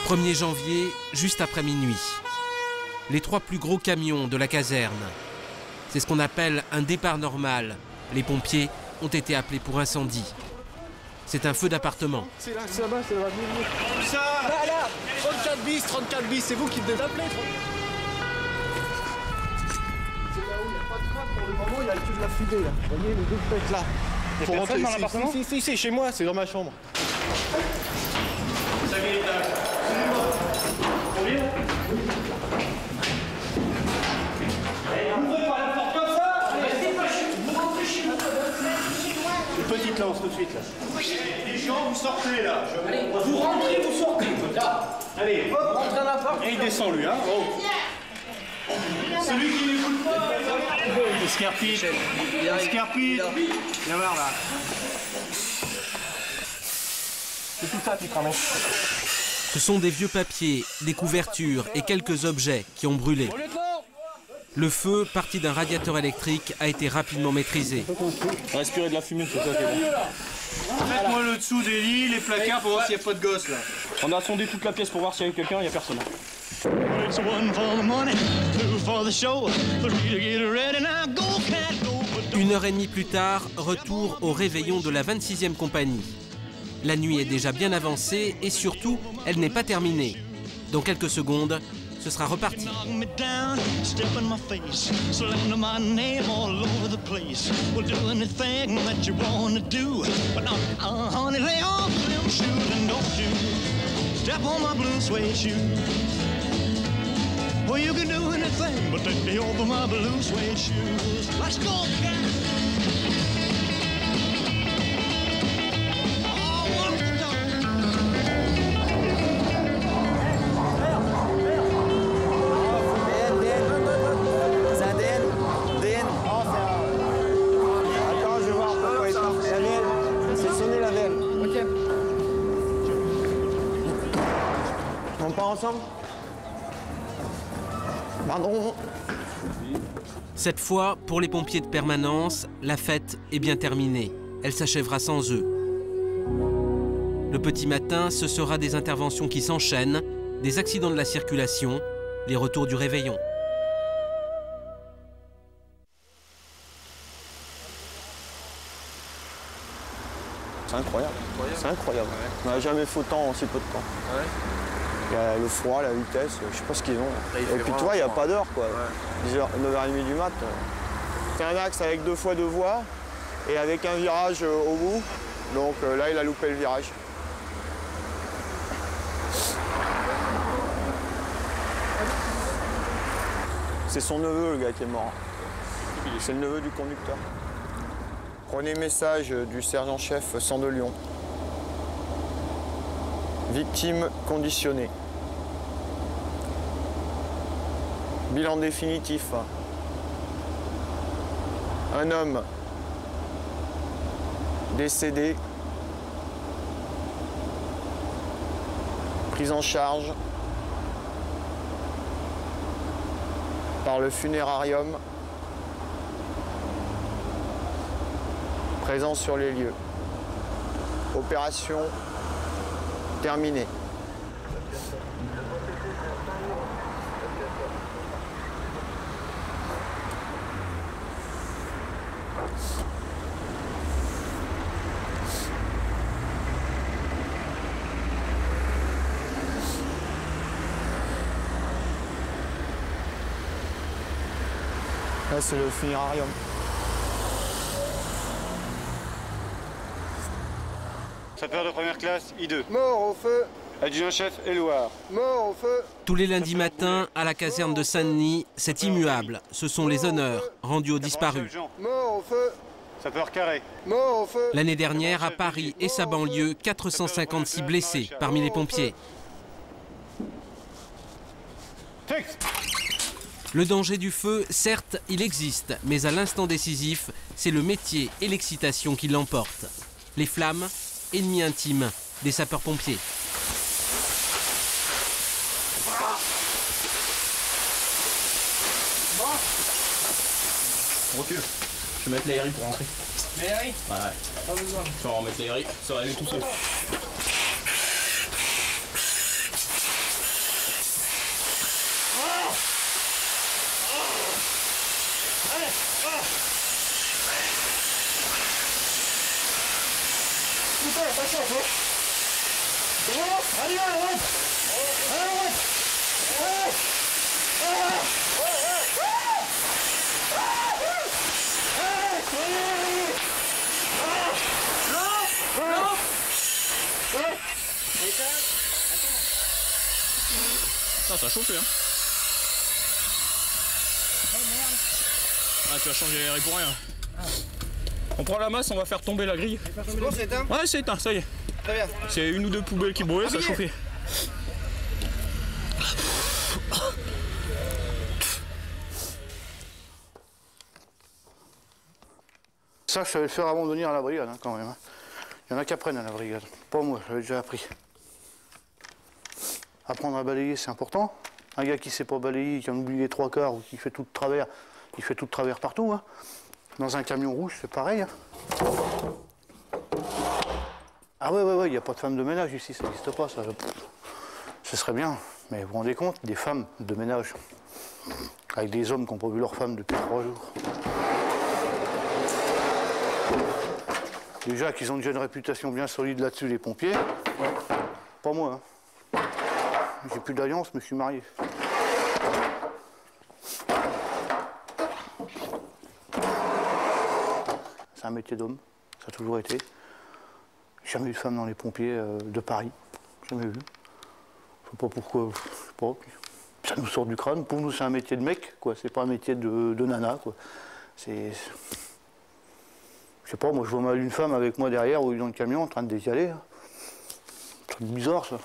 1er janvier, juste après minuit. Les 3 plus gros camions de la caserne. C'est ce qu'on appelle un départ normal. Les pompiers ont été appelés pour incendie. C'est un feu d'appartement. C'est là, c'est là-bas, c'est là-bas. Où ça ? Là, 34 bis, c'est vous qui devez appeler. C'est là où il n'y a pas de trappe pour le moment, il y a que de la fumée là. Vous voyez les 2 fenêtres là. Il y a personne dans l'appartement ? Si, c'est chez moi, c'est dans ma chambre. Ça vient là. Combien ? Une petite lance tout de suite là. Les gens, vous sortez là. Allez, vous rentrez, vous sortez. Là. Allez, Hop, rentrez à l'appart. et il descend lui, hein. Oh. Celui qui n'écoute pas. Escarpite. Escarpite. Viens voir là. C'est tout ça qui travaille. Ce sont des vieux papiers, des couvertures et quelques objets qui ont brûlé. Le feu, parti d'un radiateur électrique, a été rapidement maîtrisé. Respirer de la fumée, c'est ça qui est bon. Faites-moi le dessous des lits, les placards pour voir s'il n'y a pas de gosse là. On a sondé toute la pièce pour voir s'il y a quelqu'un, il n'y a personne. 1h30 plus tard, retour au réveillon de la 26e compagnie. La nuit est déjà bien avancée et surtout, elle n'est pas terminée. Dans quelques secondes, ce sera reparti. On part ensemble ? Pardon. Cette fois, pour les pompiers de permanence, la fête est bien terminée. Elle s'achèvera sans eux. Le petit matin, ce sera des interventions qui s'enchaînent, des accidents de la circulation, les retours du réveillon. C'est incroyable. C'est incroyable. On n'a jamais fait autant en si peu de temps. Ouais. Il y a le froid, la vitesse, je sais pas ce qu'ils ont. Et puis tu vois, il n'y a pas d'heure quoi. 9h30 du mat. C'est un axe avec 2 fois 2 voies et avec un virage au bout. Donc là, il a loupé le virage. C'est son neveu, le gars qui est mort. C'est le neveu du conducteur. Premier message du sergent-chef Sandelion. Victime conditionnée. Bilan définitif. Un homme décédé. Prise en charge par le funérarium. Présent sur les lieux. Opération terminée. Là, c'est le funérarium. Sapeur de première classe, I2. Mort au feu. Adjudant-chef, Éloire. Mort au feu. Tous les lundis matins, à la caserne de Saint-Denis, c'est immuable. Ce sont les honneurs rendus aux disparus. Mort au feu. Sapeur carré. Mort au feu. L'année dernière, à Paris et sa banlieue, 456 blessés parmi les pompiers. Le danger du feu, certes, il existe, mais à l'instant décisif, c'est le métier et l'excitation qui l'emportent. Les flammes, ennemis intimes des sapeurs-pompiers. Recule. Je vais mettre l'aérie pour rentrer. L'aérie ? Ouais. Pas besoin. Je vais remettre l'aérie, ça va aller tout seul. Ça a chauffé, hein. Ah, tu vas changer les pour rien. On prend la masse, on va faire tomber la grille. C'est bon, c'est éteint? Ouais, c'est éteint, ça y est. Très bien. C'est une ou deux poubelles qui brûlaient, ça a chauffé. Ça, je savais le faire avant de venir à la brigade, hein, quand même. Hein. Il y en a qui apprennent à la brigade. Pas moi, j'avais déjà appris. Apprendre à balayer, c'est important. Un gars qui ne sait pas balayer, qui en oublie les trois quarts ou qui fait tout de travers, il fait tout de travers partout. Hein. Dans un camion rouge, c'est pareil. Hein. Ah ouais, il n'y a pas de femme de ménage ici, ça n'existe pas. Ça. Ce serait bien, mais vous vous rendez compte, des femmes de ménage, avec des hommes qui n'ont pas vu leur femme depuis 3 jours. Déjà qu'ils ont déjà une réputation bien solide là-dessus, les pompiers. Pas moi. Hein. J'ai plus d'alliance, mais je suis marié. C'est un métier d'homme, ça a toujours été. Jamais eu de femme dans les pompiers de Paris. Jamais vu. Je sais pas pourquoi. Je sais pas. Ça nous sort du crâne. Pour nous, c'est un métier de mec, quoi. C'est pas un métier de nana, quoi. C'est. Je sais pas, moi je vois mal une femme avec moi derrière ou dans le camion en train de décaler. Hein. C'est bizarre ça.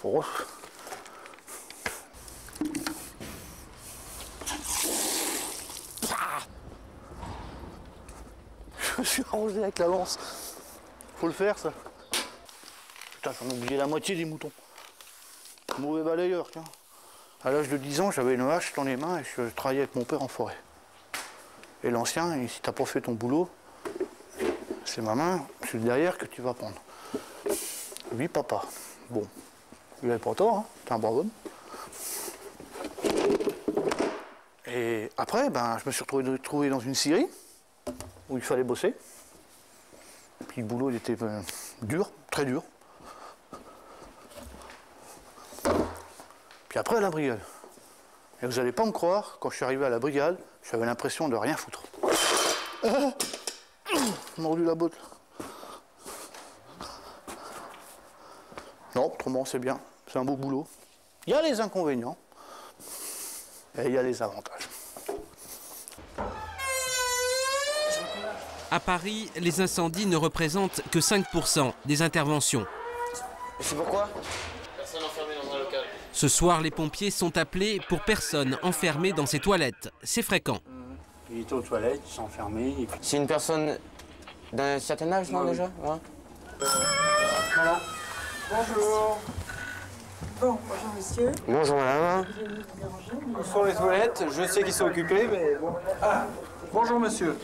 Oh. Je me suis arrangé avec la lance. Faut le faire ça. Putain, j'en ai oublié la moitié des moutons. Mauvais balayeur, tiens. À l'âge de 10 ans, j'avais une hache dans les mains et je travaillais avec mon père en forêt. Et l'ancien, si t'as pas fait ton boulot, c'est ma main, c'est le derrière que tu vas prendre. Oui, papa. Bon, il avait pas tort, hein, t'es un brave homme. Et après, ben, je me suis retrouvé dans une scierie où il fallait bosser. Puis le boulot, il était dur, très dur. Puis après, à la brigade. Et vous n'allez pas me croire, quand je suis arrivé à la brigade, j'avais l'impression de rien foutre. Mordu la botte. Non, autrement c'est bien, c'est un beau boulot. Il y a les inconvénients et il y a les avantages. À Paris, les incendies ne représentent que 5% des interventions. Et c'est pourquoi? Personne enfermée dans un local. Ce soir, les pompiers sont appelés pour personnes enfermées dans ces toilettes. C'est fréquent. Il était aux toilettes, il s'est enfermé. Puis... C'est une personne d'un certain âge, non, déjà ouais. Voilà. Bonjour. Bon, bonjour monsieur. Bonjour madame. Où sont les toilettes? Je sais qu'ils sont occupés, mais bon. Ah, bonjour monsieur.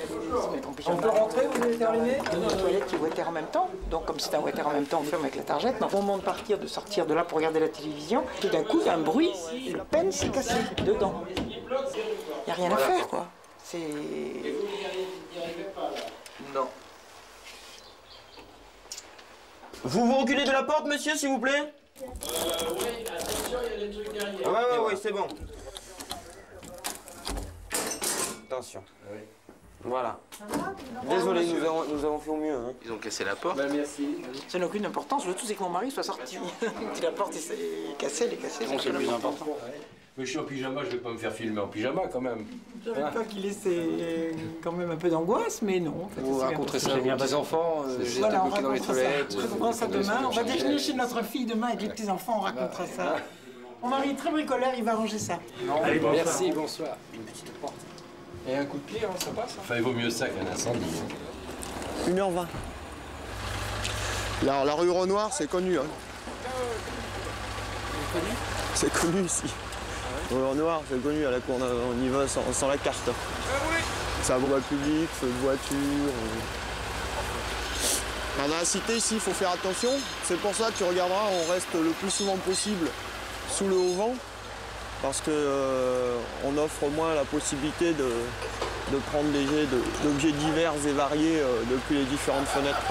On peut rentrer, vous avez terminé? Il y a une toilette qui est water en même temps. Donc comme c'est un water en même temps, on ferme avec la targette. Mais au moment de partir, de sortir de là pour regarder la télévision, tout d'un coup, il y a un bruit. Le pen s'est cassé dedans. Il n'y a rien à faire, quoi. C'est... Non. Vous vous reculez de la porte, monsieur, s'il vous plaît? Oui, attention, il y a des trucs derrière. Ouais, c'est bon. Attention. Oui. Voilà. Désolé, nous avons fait au mieux. Hein. Ils ont cassé la porte. Bah, merci. Ça n'a aucune importance. Le tout, c'est que mon mari soit sorti. Si la porte est cassée, elle est cassée. Bon, c'est le plus important. Mais je suis en pyjama, je vais pas me faire filmer en pyjama quand même. Je savais pas qu'il laissait quand même un peu d'angoisse, mais non. En fait, Vous raconterez ça à vos petits-enfants, j'ai été bloqué dans les toilettes. On racontera ça demain. On va déjeuner chez notre fille demain avec les petits-enfants, on racontera ça. Mon mari est très bricoleur, il va arranger ça. Allez, bonsoir. Merci, bonsoir. Une petite porte. Et un coup de pied, hein, ça passe. Enfin, il vaut mieux ça qu'un incendie. 1h20. La rue Renoir, c'est connu. Hein. C'est connu ici. Rue Renoir, c'est connu, à la cour, on y va sans la carte. C'est un voie public, feu de voiture. Dans la cité ici, il faut faire attention. C'est pour ça que tu regarderas, on reste le plus souvent possible sous le haut vent. Parce qu'on offre au moins la possibilité de prendre des jets d'objets divers et variés depuis les différentes fenêtres.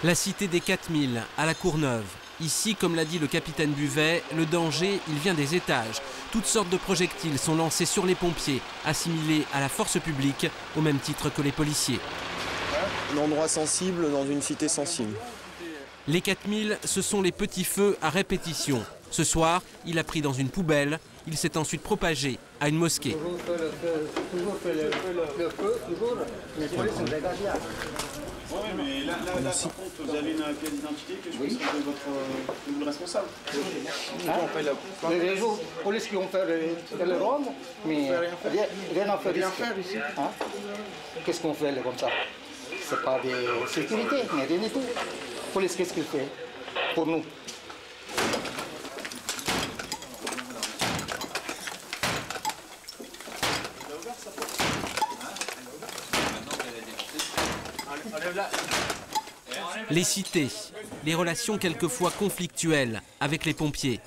La cité des 4000, à la Courneuve. Ici, comme l'a dit le capitaine Buvet, le danger, il vient des étages. Toutes sortes de projectiles sont lancés sur les pompiers, assimilés à la force publique, au même titre que les policiers. Un endroit sensible dans une cité sensible. Les 4000, ce sont les petits feux à répétition. Ce soir, il a pris dans une poubelle. Il s'est ensuite propagé à une mosquée. Oui, mais là par contre, vous avez une pièce d'identité que je pense que vous le responsable. Les jours, police qui ont fait le ronde, mais rien à faire ici. Hein? Qu'est-ce qu'on fait comme ça? C'est pas de sécurité, mais rien du tout. Police, qu'est-ce qu'il fait pour nous? Les cités, les relations quelquefois conflictuelles avec les pompiers.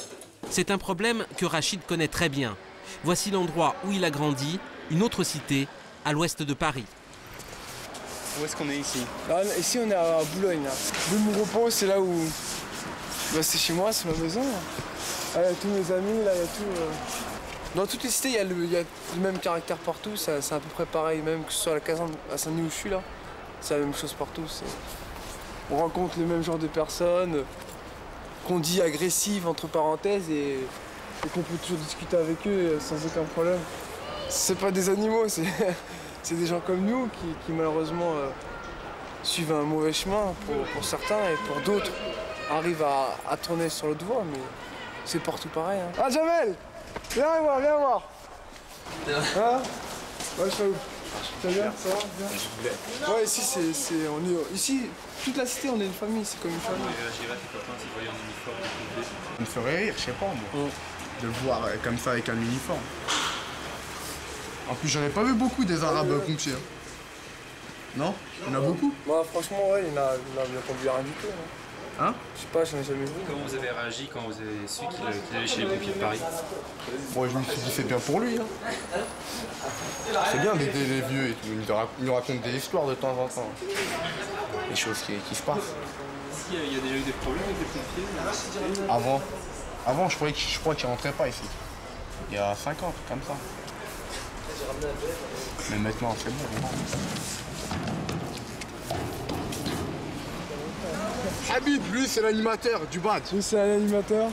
C'est un problème que Rachid connaît très bien. Voici l'endroit où il a grandi, une autre cité, à l'ouest de Paris. Où est-ce qu'on est ici? Ici on est à Boulogne. D'où mon repos, c'est là où... c'est chez moi, c'est ma maison. Là, il y a tous mes amis, là il y a tout... Dans toutes les cités, il y a le même caractère partout, c'est à peu près pareil, même que ce soit à la caserne à Saint-Denis où je suis là. C'est la même chose partout. On rencontre le même genre de personnes, qu'on dit agressives entre parenthèses et qu'on peut toujours discuter avec eux sans aucun problème. C'est pas des animaux, c'est des gens comme nous qui malheureusement suivent un mauvais chemin pour certains et pour d'autres arrivent à tourner sur l'autre voie, mais c'est partout pareil. Hein. Ah Jamel, viens voir, viens voir. Hein? Ouais, je fais où? Ça va bien? Ça va bien? Ouais, ici, ici, toute la cité, on est une famille, c'est comme une famille. Ça me ferait rire, je sais pas moi, de le voir comme ça avec un uniforme. En plus, j'en ai pas vu beaucoup des Arabes pompiers. Non? Il y en a beaucoup? Bah, franchement, ouais, il y en a pas vu rien du tout. Hein? Je sais pas, j'en ai jamais vu. Comment vous avez réagi quand vous avez su qu'il allait chez les pompiers de Paris? Moi, je me suis dit, c'est bien pour lui. Hein. C'est bien d'aider les vieux et tout. Il nous raconte des histoires de temps en temps. Des choses qui se passent. Il y a déjà eu des problèmes avec les pompiers? Avant, je crois qu'il rentrait pas ici. Il y a 5 ans, comme ça. Mais maintenant, c'est bon. Habib, lui, c'est l'animateur du BAD. Lui, c'est un animateur.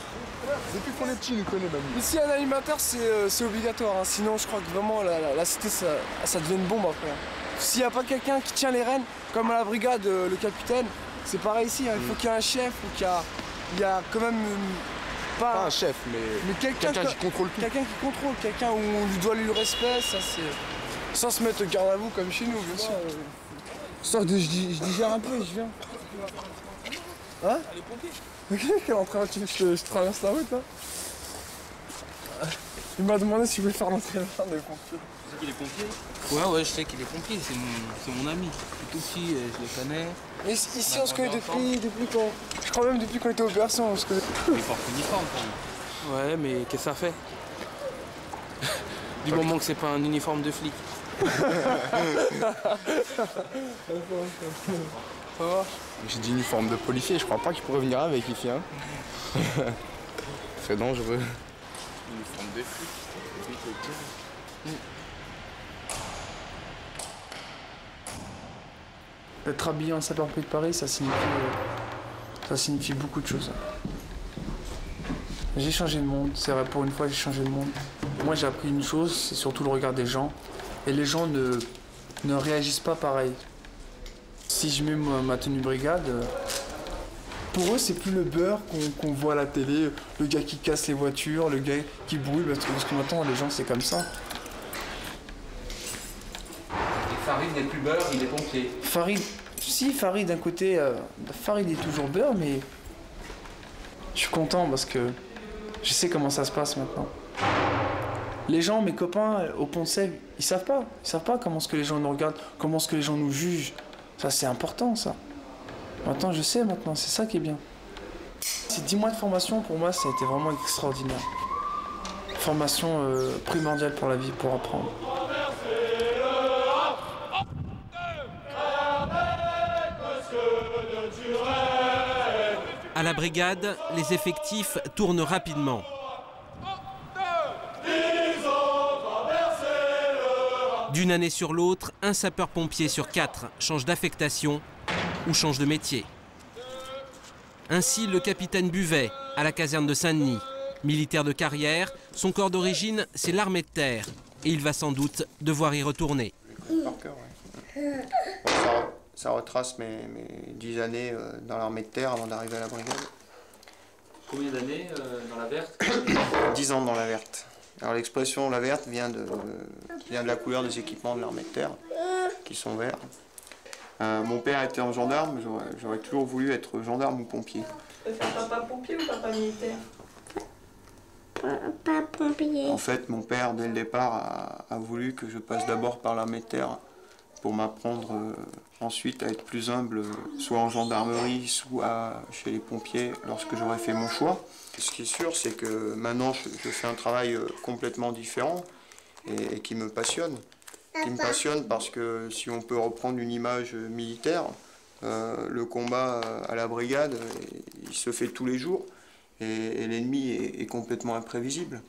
Depuis qu'on est petit, il nous connaît même. Ici, un animateur, c'est obligatoire. Hein. Sinon, je crois que vraiment, la cité, ça devient une bombe après. S'il n'y a pas quelqu'un qui tient les rênes, comme à la brigade, le capitaine, c'est pareil ici. Hein. Il faut qu'il y ait un chef, ou qu'il y a quand même... Pas un chef, mais quelqu'un qui contrôle tout. Quelqu'un qui contrôle, quelqu'un où on lui doit le respect, ça c'est... Sans se mettre au garde à vous comme chez nous, bien sûr. Histoire de je digère un peu et je viens. Hein? Les pompiers. Ok, quel entraînement tu veux que je traverse la route là? Il m'a demandé si je voulais faire l'entraînement des pompiers. Tu sais qu'il est pompier? Ouais, je sais qu'il est pompier, c'est mon ami. Tout petit, je le connais. Mais ici on se connaît depuis quand? Je crois même depuis qu'on était au berceau, on se connaît. Il porte l'uniforme quand même. Ouais, mais qu'est-ce que ça fait? Du moment que c'est pas un uniforme de flic. J'ai dit uniforme de policier, je crois pas qu'il pourrait venir avec ici. Hein. C'est dangereux. Uniforme de flic. Être habillé en sapeur-pompier de Paris, ça signifie beaucoup de choses. J'ai changé de monde, c'est vrai, pour une fois j'ai changé de monde. Moi j'ai appris une chose, c'est surtout le regard des gens. Et les gens ne réagissent pas pareil. Si je mets ma tenue brigade, pour eux c'est plus le beurre qu'on voit à la télé, le gars qui casse les voitures, le gars qui brûle, parce que maintenant les gens c'est comme ça. Et Farid n'est plus beurre, il est pompier. Farid d'un côté, Farid est toujours beurre, mais je suis content parce que je sais comment ça se passe maintenant. Les gens, mes copains au Pont de Sèvres, ils savent pas comment est-ce que les gens nous regardent, comment est-ce que les gens nous jugent. Ça c'est important ça. Maintenant je sais c'est ça qui est bien. Ces 10 mois de formation pour moi ça a été vraiment extraordinaire. Formation primordiale pour la vie, pour apprendre. Monsieur de Turenne. À la brigade, les effectifs tournent rapidement. D'une année sur l'autre, un sapeur-pompier sur 4 change d'affectation ou change de métier. Ainsi, le capitaine Buvet, à la caserne de Saint-Denis. Militaire de carrière, son corps d'origine, c'est l'armée de terre. Et il va sans doute devoir y retourner. Par cœur, ouais. Ça retrace mes 10 années dans l'armée de terre avant d'arriver à la brigade. Combien d'années dans la verte? 10 ans dans la verte. Alors l'expression la verte vient de la couleur des équipements de l'armée de terre, qui sont verts. Mon père était un gendarme, j'aurais toujours voulu être gendarme ou pompier. Tu veux faire papa pompier ou papa militaire? Papa pompier. En fait, mon père, dès le départ, a voulu que je passe d'abord par l'armée de terre pour m'apprendre ensuite à être plus humble, soit en gendarmerie, soit chez les pompiers, lorsque j'aurais fait mon choix. Ce qui est sûr, c'est que maintenant, je fais un travail complètement différent et qui me passionne. Qui me passionne parce que si on peut reprendre une image militaire, le combat à la brigade, il se fait tous les jours et l'ennemi est complètement imprévisible.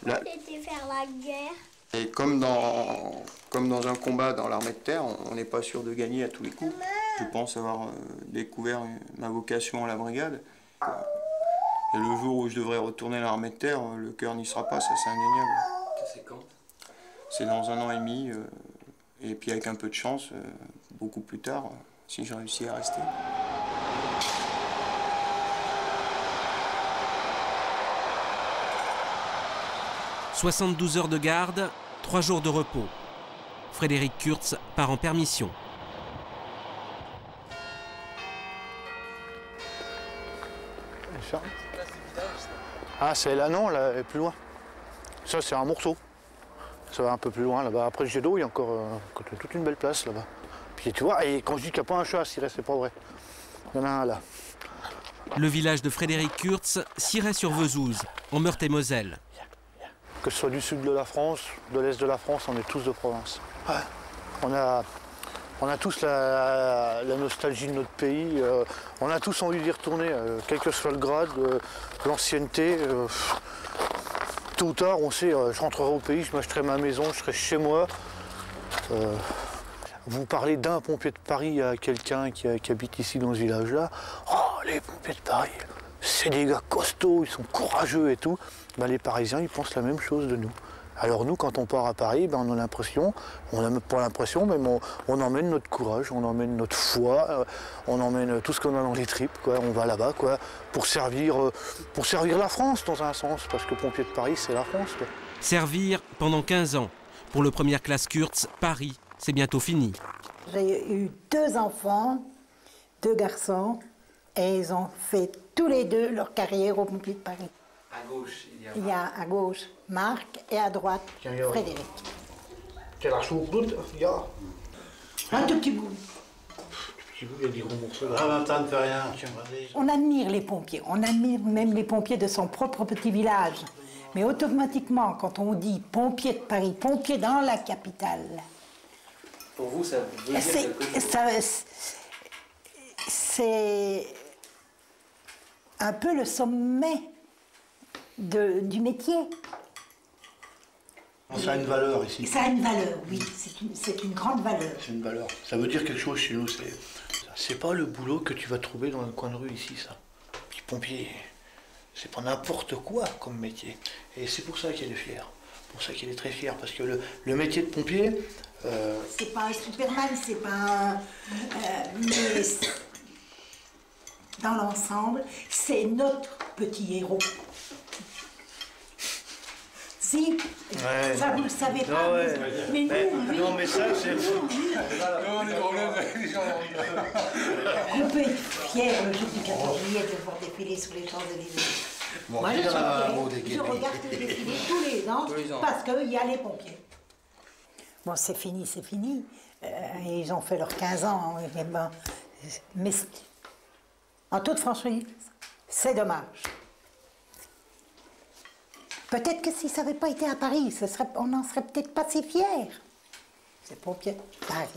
Là, C'était faire la guerre. et comme dans un combat dans l'armée de terre, on n'est pas sûr de gagner à tous les coups. Je pense avoir découvert ma vocation à la brigade. Et le jour où je devrais retourner à l'armée de terre, le cœur n'y sera pas, ça c'est indéniable. C'est quand? C'est dans 1 an et demi, et puis avec un peu de chance, beaucoup plus tard, si j'ai réussi à rester. « 72 heures de garde, 3 jours de repos. Frédéric Kurtz part en permission. Ah, c'est là, non, là, plus loin. Ça, c'est un morceau. Ça va un peu plus loin, là-bas. Après le jet d'eau, il y a encore toute une belle place, là-bas. Puis tu vois, et quand je dis qu'il n'y a pas un chat, c'est pas vrai. Il y en a un là. Le village de Frédéric Kurtz, Cirey-sur-Vezouze, en Meurthe-et-Moselle. Que ce soit du sud de la France, de l'est de la France, on est tous de province. Ouais. On a tous la nostalgie de notre pays. On a tous envie d'y retourner, quel que soit le grade, l'ancienneté. Tôt ou tard, on sait, je rentrerai au pays, je m'achèterai ma maison, je serai chez moi. Vous parlez d'un pompier de Paris à quelqu'un qui habite ici dans ce village-là. Oh, les pompiers de Paris, c'est des gars costauds, ils sont courageux et tout. Ben, les Parisiens, ils pensent la même chose de nous. Alors nous, quand on part à Paris, ben, on a l'impression, on n'a pas l'impression, mais on emmène notre courage, on emmène notre foi, on emmène tout ce qu'on a dans les tripes, quoi. On va là-bas, quoi, pour servir la France, dans un sens, parce que pompier de Paris, c'est la France, quoi. Servir pendant 15 ans. Pour le première classe Kurtz, Paris, c'est bientôt fini. J'ai eu 2 enfants, 2 garçons, et ils ont fait tous les 2 leur carrière au pompier de Paris. À gauche, il y a à gauche Marc et à droite Frédéric. C'est la choucroute, il y a. Un tout petit bout. Il y a des gros morceaux là. Ah, maintenant, ne fait rien. On admire les pompiers, on admire même les pompiers de son propre petit village. Mais automatiquement, quand on dit pompier de Paris, pompier dans la capitale. Pour vous, ça veut dire quelque chose? C'est un peu le sommet du métier. Ça a une valeur ici. Ça a une valeur, oui. C'est une grande valeur. C'est une valeur. Ça veut dire quelque chose chez nous. C'est pas le boulot que tu vas trouver dans un coin de rue ici, ça. Petit pompier, c'est pas n'importe quoi comme métier. Et c'est pour ça qu'elle est fière. Pour ça qu'elle est très fière. Parce que le métier de pompier... C'est pas un Superman, c'est pas un... mais dans l'ensemble, c'est notre petit héros. Si, ouais. Ça vous le savez pas, non, ouais. Mais nous, oui. Non, mais ça, c'est... On peut être fier le jour du 14 juillet de voir défiler sur les Champs-Élysées. Bon, moi, je regarde défiler tous les ans parce qu'il y a les pompiers. Bon, c'est fini, c'est fini. Ils ont fait leurs 15 ans. Et ben, mais en toute franchise, c'est dommage. Peut-être que si ça n'avait pas été à Paris, on n'en serait peut-être pas si fiers. C'est pompiers de Paris.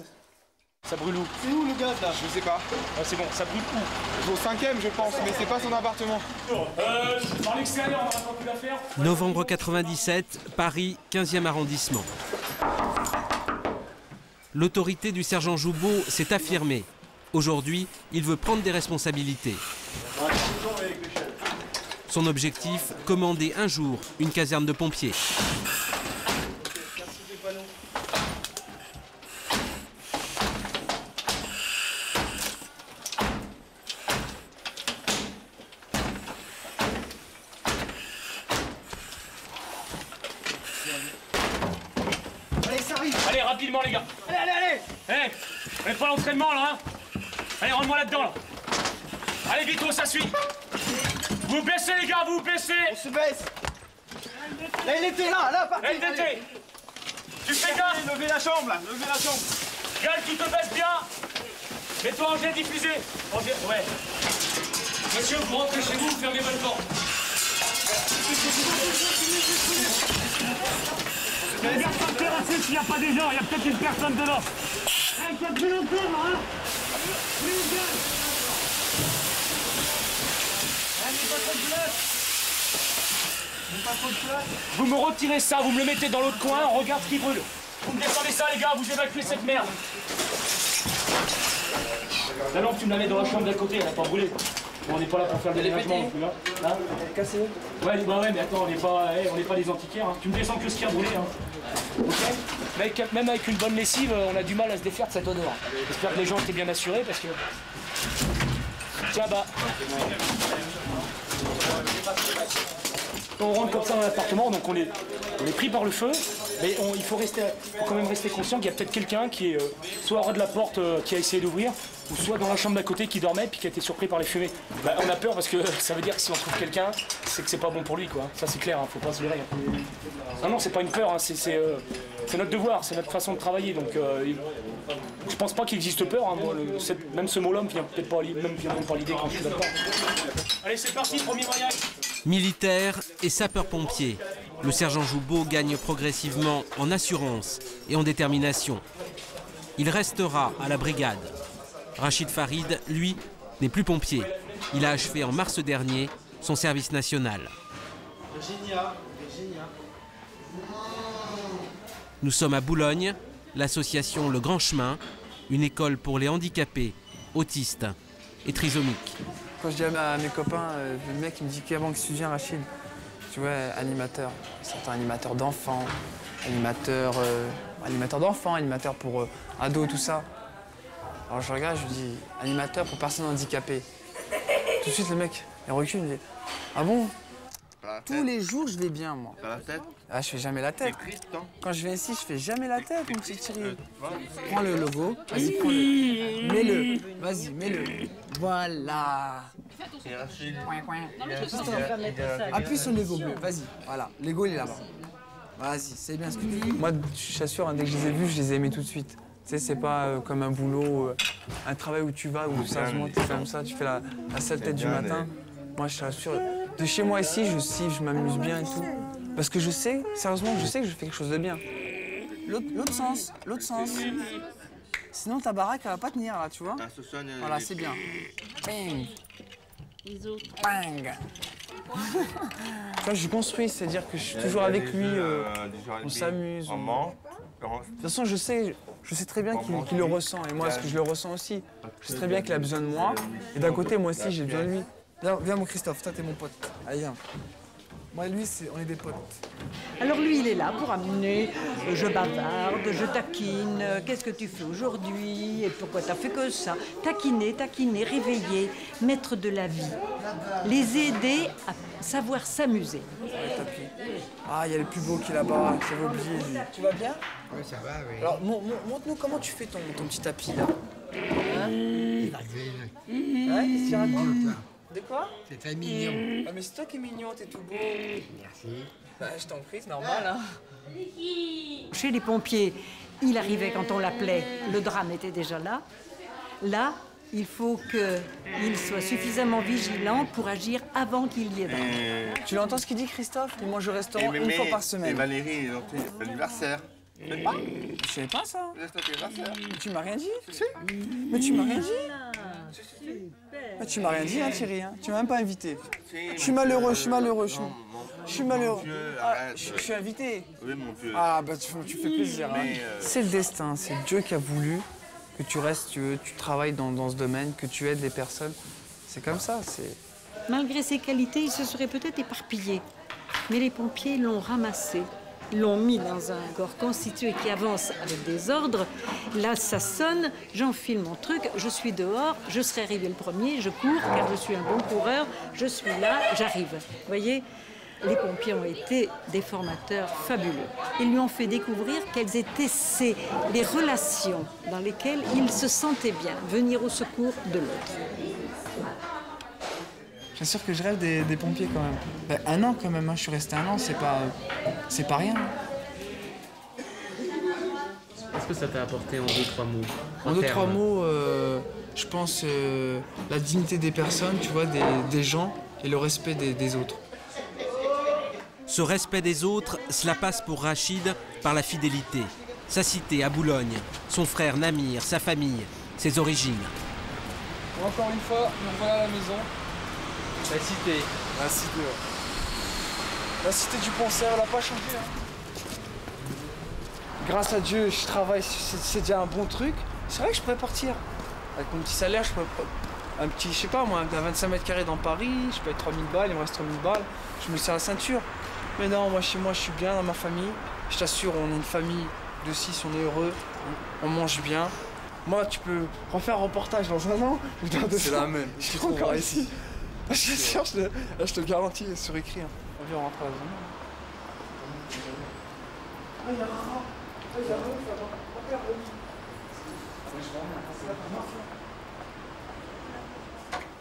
Ça brûle où? C'est où le gaz là? Je sais pas. Ah, c'est bon, ça brûle où? Au 5e je pense, mais c'est pas son appartement. Par l'extérieur, on va pas plus la faire. Novembre 97, Paris, 15e arrondissement. L'autorité du sergent Joubeau s'est affirmée. Aujourd'hui, il veut prendre des responsabilités. Son objectif, commander un jour une caserne de pompiers. Allez, rapidement les gars. Allez, allez, allez. Hé, on est pas à l'entraînement là, hein. Allez, rentre-moi là-dedans là. Allez, vite, ça suit. Vous vous baissez les gars, vous vous baissez. On se baisse. Là il était là, parti. Là il était. Tu fais gaffe. Levez la jambe là, levez la jambe. Gal, tu te baisses bien. Mets-toi en jet diffusé. En jet, ouais. Monsieur, vous rentrez chez vous, vous fermez votre porte. Regarde par terre aussi s'il n'y a pas des gens, il y a peut-être une personne dedans. Hey, ça te fait longtemps, hein? Vous me retirez ça, vous me le mettez dans l'autre coin, on regarde ce qui brûle. Vous me descendez ça les gars, vous évacuez cette merde. La lampe, tu me la mets dans la chambre d'à côté, elle n'a pas brûlé. Bon, on n'est pas là pour faire des déménagements non plus là. Hein? Elle est cassée. Ouais, bah ouais, mais attends, on n'est pas des antiquaires. Hein. Tu me descends que ce qui a brûlé. Hein. Ok. Même avec une bonne lessive, on a du mal à se défaire de cette odeur. J'espère que les gens étaient bien assurés parce que. Tiens, bah. On rentre comme ça dans l'appartement, donc on est pris par le feu, mais il faut quand même rester conscient qu'il y a peut-être quelqu'un qui est soit hors de la porte qui a essayé d'ouvrir, ou soit dans la chambre d'à côté qui dormait puis qui a été surpris par les fumées. Bah, on a peur parce que ça veut dire que si on trouve quelqu'un, c'est que c'est pas bon pour lui, quoi. Ça c'est clair, hein, faut pas se leurrer. Non, c'est pas une peur, hein, c'est notre devoir, c'est notre façon de travailler, donc je pense pas qu'il existe peur. Hein, moi, même ce mot-là me vient peut-être pas, même pas l'idée quand je suis d'accord. Allez, c'est parti, premier voyage. Militaires et sapeurs-pompiers, le sergent Joubeau gagne progressivement en assurance et en détermination. Il restera à la brigade. Rachid Farid, lui, n'est plus pompier. Il a achevé en mars dernier son service national. Virginia. Nous sommes à Boulogne, l'association Le Grand Chemin, une école pour les handicapés, autistes et trisomiques. Quand je dis à mes copains, le mec il me dit qu'avant que tu viens, Rachid, tu vois, animateur. Certains animateurs d'enfants, animateur d'enfants, animateur pour ados, tout ça. Alors je regarde, je lui dis, animateur pour personnes handicapées. Tout de suite, le mec, il recule, il me dit, ah bon? Tous les jours, je vais bien, moi. T'as la tête? Ah, je fais jamais la tête. Triste, hein? Quand je viens ici, je fais jamais la tête, mon petit Thierry. Prends le logo, vas-y, prends-le. Mets-le, vas-y, mets-le. Voilà. Appuie sur le Lego bleu, vas-y. Voilà, Lego, il est là-bas. Vas-y, c'est bien ce que tu fais. Moi, je t'assure, hein, dès que je les ai vus, je les ai aimés tout de suite. Tu sais, c'est pas comme un boulot, un travail où tu vas, où sérieusement, tu fais comme ça, tu fais la sale tête du matin. Moi, je t'assure, de chez moi ici, je m'amuse bien et tout. Parce que je sais, sérieusement, je sais que je fais quelque chose de bien. L'autre sens. Sinon, ta baraque, elle va pas tenir, là, tu vois. Voilà, c'est bien. Bang. Bang. Tu vois, je construis, c'est-à-dire que je suis toujours avec lui, on s'amuse. De toute façon, je sais très bien qu'il le ressent, et moi, parce que je le ressens aussi. Je sais très bien qu'il a besoin de moi, et d'un côté, moi aussi, j'ai besoin de lui. Viens, mon Christophe, toi, t'es mon pote. Allez, viens. Moi et lui, on est des potes. Alors lui, il est là pour amener, je bavarde, je taquine, qu'est-ce que tu fais aujourd'hui et pourquoi t'as fait que ça? Taquiner, réveiller, mettre de la vie, les aider à savoir s'amuser. Ah, il y a le plus beau qui est là-bas, j'avais oublié lui. Tu vas bien? Oui, ça va, oui. Alors, montre-nous comment tu fais ton petit tapis, là. Hein? Ouais, c'est rapide. De quoi? C'est très mignon. Ah, mais c'est toi qui es mignon, t'es tout beau. Merci. Bah, je t'en prie, c'est normal, hein. Chez les pompiers, il arrivait quand on l'appelait, le drame était déjà là. Là, il faut qu'il soit suffisamment vigilant pour agir avant qu'il y ait drame. Tu l'entends ce qu'il dit, Christophe? Il mange au restaurant une fois par semaine. Et Valérie, c'est l'anniversaire. Je savais pas ça. Mais tu m'as rien dit. Mais tu m'as rien dit. Mais tu m'as rien dit, hein, Thierry. Hein. Tu m'as même pas invité. Je suis malheureux, je suis malheureux. Je suis malheureux. Je suis invité. Oui, mon vieux. Ah, bah tu fais plaisir. Hein. C'est le destin, c'est Dieu qui a voulu que tu restes, tu travailles dans ce domaine, que tu aides les personnes. C'est comme ça, c'est... Malgré ses qualités, il se serait peut-être éparpillé. Mais les pompiers l'ont ramassé. Ils l'ont mis dans un corps constitué qui avance avec des ordres. Là, ça sonne, j'enfile mon truc, je suis dehors, je serai arrivé le premier, je cours car je suis un bon coureur, je suis là, j'arrive. Vous voyez, les pompiers ont été des formateurs fabuleux. Ils lui ont fait découvrir quelles étaient les relations dans lesquelles il se sentait bien, venir au secours de l'autre. Bien sûr que je rêve des pompiers quand même. Ben, 1 an quand même, hein. Je suis resté 1 an, c'est pas rien. Qu'est-ce que ça t'a apporté en 2-3 mots? En 2-3 mots, je pense la dignité des personnes, tu vois, des gens et le respect des autres. Ce respect des autres, cela passe pour Rachid par la fidélité. Sa cité à Boulogne, son frère Namir, sa famille, ses origines. Bon, encore une fois, nous voilà à la maison. La cité. La cité, ouais. La cité du Pont-Serre, elle n'a pas changé. Hein. Grâce à Dieu, je travaille, c'est déjà un bon truc. C'est vrai que je pourrais partir. Avec mon petit salaire, je pourrais un petit, je sais pas moi, un 25 mètres carrés dans Paris, je paye 3000 balles, il me reste 3000 balles, je me serre la ceinture. Mais non, moi chez moi, je suis bien dans ma famille. Je t'assure, on est une famille de 6, on est heureux, on mange bien. Moi, tu peux refaire un reportage dans 1 an. C'est la même. Je suis encore ici. Je suis sûr, je te garantis, sur écrit. Hein. On vient rentrer à la zone.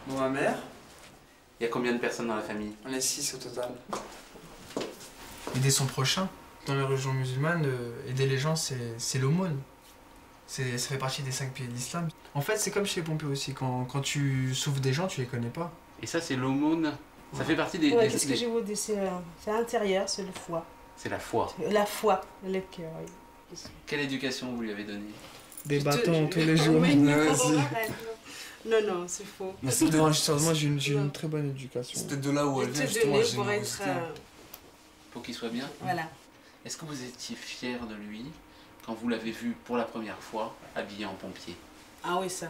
Bon, ma mère. Il y a combien de personnes dans la famille? On est 6 au total. Aider son prochain. Dans les religions musulmanes, aider les gens, c'est l'aumône. Ça fait partie des 5 piliers de l'islam. En fait, c'est comme chez les pompiers aussi. Quand tu sauves des gens, tu les connais pas. Et ça, c'est l'aumône. Ça fait partie des... Ouais, qu'est-ce que je vous dis? C'est l'intérieur, c'est le foie. C'est la foi. La foi, le cœur, oui. Quelle éducation vous lui avez donnée? Des bâtons tous les jours. Non, c'est faux. Moi, j'ai une très bonne éducation. C'était de là où elle vient, justement, la générosité. Pour qu'il soit bien? Voilà. Est-ce que vous étiez fier de lui quand vous l'avez vu pour la première fois habillé en pompier? Ah oui, ça.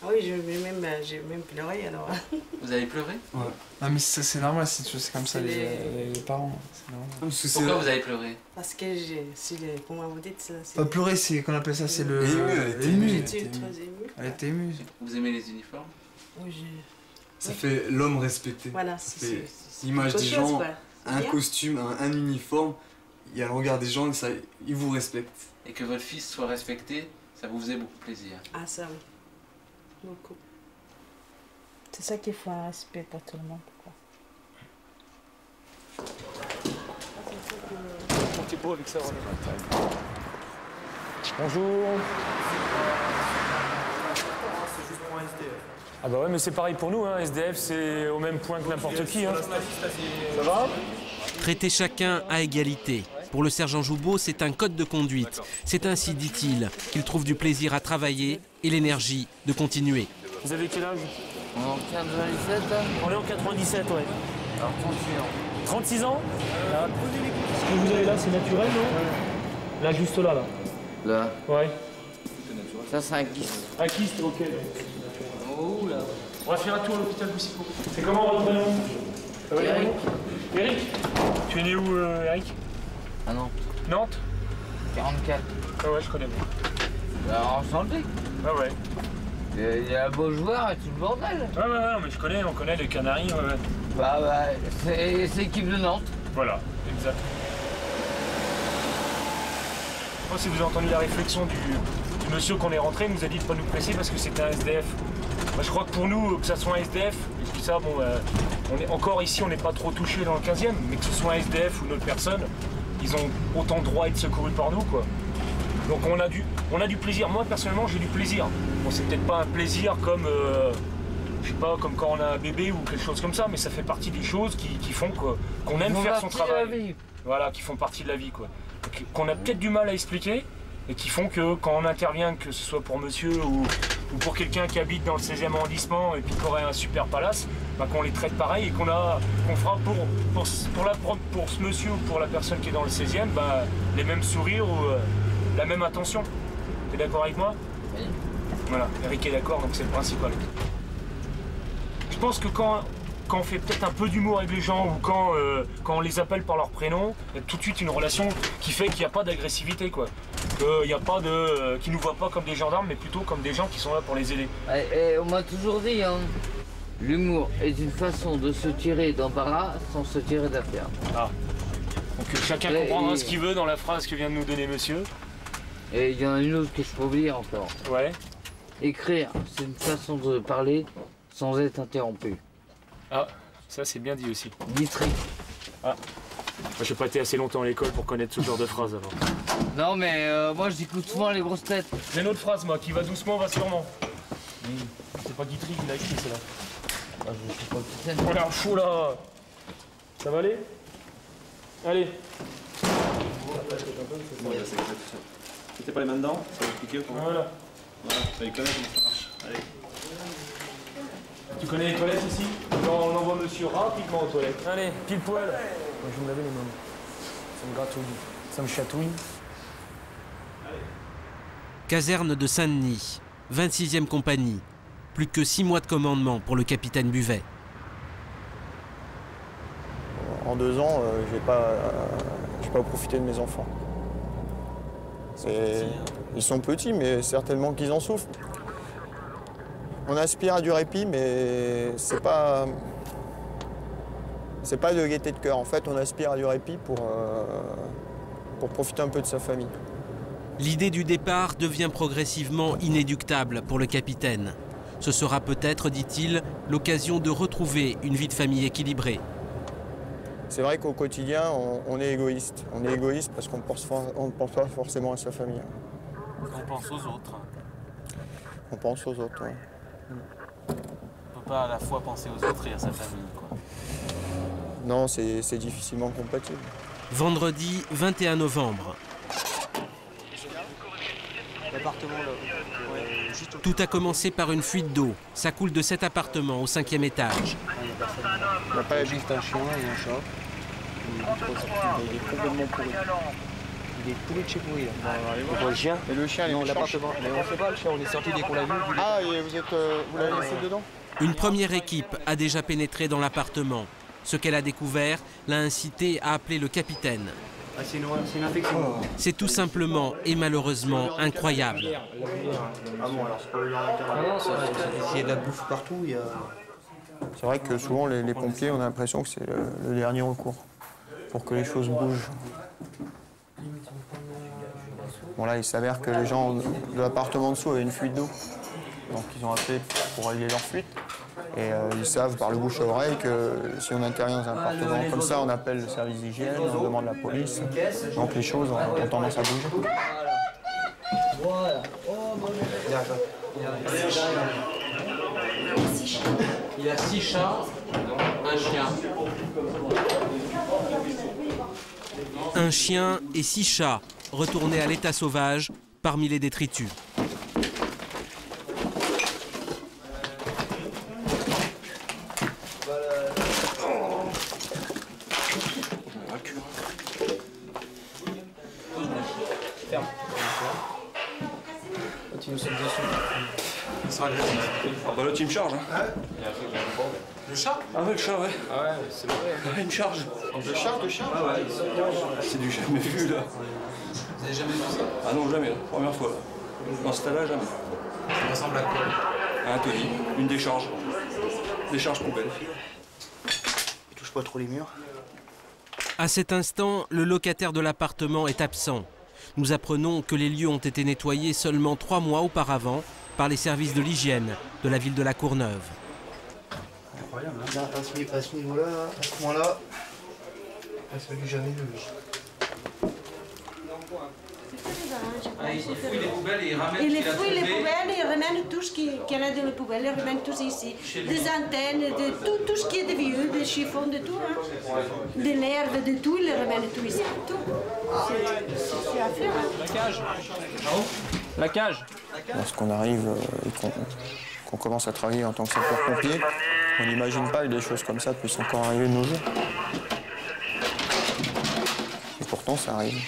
Ah oui, j'ai même pleuré alors. Vous avez pleuré? Ouais. Non mais c'est normal, c'est comme ça les parents. Pourquoi vous avez pleuré? Parce que comment vous dites ça? Pas pleurer, c'est qu'on appelle ça, c'est le... Émue. J'étais très émue. Elle était émue. Vous aimez les uniformes? Oui, ça fait l'homme respecté. Voilà, c'est l'image des gens, un costume, un uniforme, il y a le regard des gens, ils vous respectent. Et que votre fils soit respecté, ça vous faisait beaucoup plaisir? Ah ça oui. Beaucoup. C'est ça qu'il faut, un respect pour tout le monde. T'es beau avec ça. Bonjour. Ah bah ouais, mais c'est pareil pour nous, hein. SDF c'est au même point que n'importe qui. Hein. Ça va? Traiter chacun à égalité. Pour le sergent Joubeau, c'est un code de conduite. C'est ainsi, dit-il, qu'il trouve du plaisir à travailler et l'énergie de continuer. Vous avez quel âge? On est en 97 là. On est en 97, ouais. Alors 36 ans. 36 ans? Là. Ce que vous avez là, c'est naturel, non? Là, juste là, là. Là? Ouais. Ça, c'est un kyste. Un kyste, ok. Oh là. On va faire un tour à l'hôpital Boussicot. C'est comment votre prénom? Eric. Eric? Tu es né où, Eric? À Nantes. Nantes? 44. Ah ouais, je connais moi. Bah, enchanté. Ah ouais. Il y a un beau joueur et tout le bordel. Ouais, mais on connaît les Canaries, ouais. Bah, c'est l'équipe de Nantes. Voilà, exact. Moi, si vous avez entendu la réflexion du monsieur qu'on est rentré, il nous a dit de ne pas nous presser parce que c'était un SDF. Moi, je crois que pour nous, que ça soit un SDF, je dis ça, bon, on est encore ici, on n'est pas trop touché dans le 15e, mais que ce soit un SDF ou une autre personne, ils ont autant de droit à être secourus par nous, quoi. Donc on a du plaisir. Moi, personnellement, j'ai du plaisir. Bon, c'est peut-être pas un plaisir comme, je sais pas, comme quand on a un bébé ou quelque chose comme ça, mais ça fait partie des choses qui font qu'on aime faire son travail. Voilà, qui font partie de la vie, quoi. qu'on a peut-être du mal à expliquer et qui font que quand on intervient, que ce soit pour monsieur ou pour quelqu'un qui habite dans le 16e arrondissement et puis qui aurait un super palace, bah, qu'on les traite pareil et qu'on fera pour ce monsieur ou pour la personne qui est dans le 16e, bah, les mêmes sourires ou la même attention. T'es d'accord avec moi? Oui. Voilà, Eric est d'accord, donc c'est le principal. Je pense que quand on fait peut-être un peu d'humour avec les gens ou quand on les appelle par leur prénom, il y a tout de suite une relation qui fait qu'il n'y a pas d'agressivité, quoi. Qu'il n'y a pas qu'ils ne nous voient pas comme des gendarmes, mais plutôt comme des gens qui sont là pour les aider. On m'a toujours dit, hein, l'humour est une façon de se tirer d'embarras sans se tirer d'affaire. Ah. Donc chacun comprendra ce qu'il veut dans la phrase que vient de nous donner monsieur. Et il y en a une autre que je peux oublier encore. Ouais. Écrire, c'est une façon de parler sans être interrompu. Ah, ça c'est bien dit aussi. Guitry. Ah. Moi j'ai pas été assez longtemps à l'école pour connaître ce genre de phrase avant. Non mais moi j'écoute souvent les grosses têtes. J'ai une autre phrase moi, qui va doucement va sûrement. C'est pas Guitry qui l'a écrit celle-là. Ah, je sais pas qui c'est. On est un fou là. Ça va aller? Allez. Bon, là, c'est exact. Mettez pas les mains dedans, ça va expliquer comment. Voilà. Voilà, vous allez connaître comment ça marche. Allez. Tu connais les toilettes ici? On envoie monsieur rapidement aux toilettes. Allez, pile poil. Moi, je vais me laver les mains. Ça me gratouille, ça me chatouille. Caserne de Saint-Denis, 26e compagnie. Plus que 6 mois de commandement pour le capitaine Buvet. En 2 ans, j'ai pas profité de mes enfants. Ils sont petits, mais certainement qu'ils en souffrent. On aspire à du répit, mais c'est pas de gaieté de cœur. En fait, on aspire à du répit pour profiter un peu de sa famille. L'idée du départ devient progressivement inéluctable pour le capitaine. Ce sera peut-être, dit-il, l'occasion de retrouver une vie de famille équilibrée. C'est vrai qu'au quotidien, on est égoïste. On est égoïste parce qu'on ne pense pas forcément à sa famille. On pense aux autres. On pense aux autres, oui. On ne peut pas à la fois penser aux autres et à sa famille, quoi. Non, c'est difficilement compatible. Vendredi 21 novembre. Tout a commencé par une fuite d'eau. Ça coule de cet appartement au 5e étage. Il n'y a pas juste un chien et un chat. Il est complètement pourri. Il est pourri de chez pourri. Le chien? Et le chien, non, l'appartement. Mais on ne sait pas, le chien, on est sorti dès qu'on l'a vu. Ah, et vous l'avez laissé dedans? Une première équipe a déjà pénétré dans l'appartement. Ce qu'elle a découvert l'a incité à appeler le capitaine. Ah, c'est une infection. C'est tout simplement et malheureusement incroyable. Ah bon, alors c'est pas le s'il y a de la bouffe partout, il y a... C'est vrai que souvent les pompiers, on a l'impression que c'est le dernier recours pour que les choses bougent. Bon là, il s'avère que les gens de l'appartement dessous avaient une fuite d'eau. Donc ils ont appelé pour régler leur fuite. Et ils savent par le bouche à oreille que si on intervient dans un appartement comme ça, on appelle le service d'hygiène, on demande la police. Donc les choses ont tendance à bouger. Voilà. Il a 6 chats, un chien. Un chien et 6 chats retournés à l'état sauvage parmi les détritus. Ah bah là tu me charges hein. Le chat? Ah ouais le chat ouais. Ah ouais c'est vrai. Ouais il me charge. Le chat? Ah ouais. C'est du jamais vu là. Vous avez jamais vu ça? Ah non jamais, première fois. Dans ce tas-là jamais. Ça ressemble à quoi? À un Tony, une décharge. Décharge poubelle. Il touche pas trop les murs. À cet instant, le locataire de l'appartement est absent. Nous apprenons que les lieux ont été nettoyés seulement 3 mois auparavant par les services de l'hygiène de la ville de La Courneuve. Incroyable, hein. À ce niveau-là, à ce moment-là, ça ne jamais vu. Ah, ils fouillent les poubelles et ils ramènent Ils ce qu'il a fouillent les trouvé. poubelles et ils ramènent tout ce qu'il y a dans les poubelles, ils ramènent tout ici. Des antennes, de tout ce qui est de vieux, des chiffons, de tout. Hein. De l'herbe, de tout, ils les ramènent tout ici. Tout. C'est à faire. La cage. La cage. Lorsqu'on arrive et qu'on commence à travailler en tant que sapeur-pompier, on n'imagine pas que des choses comme ça puissent encore arriver de nos jours. Et pourtant, ça arrive.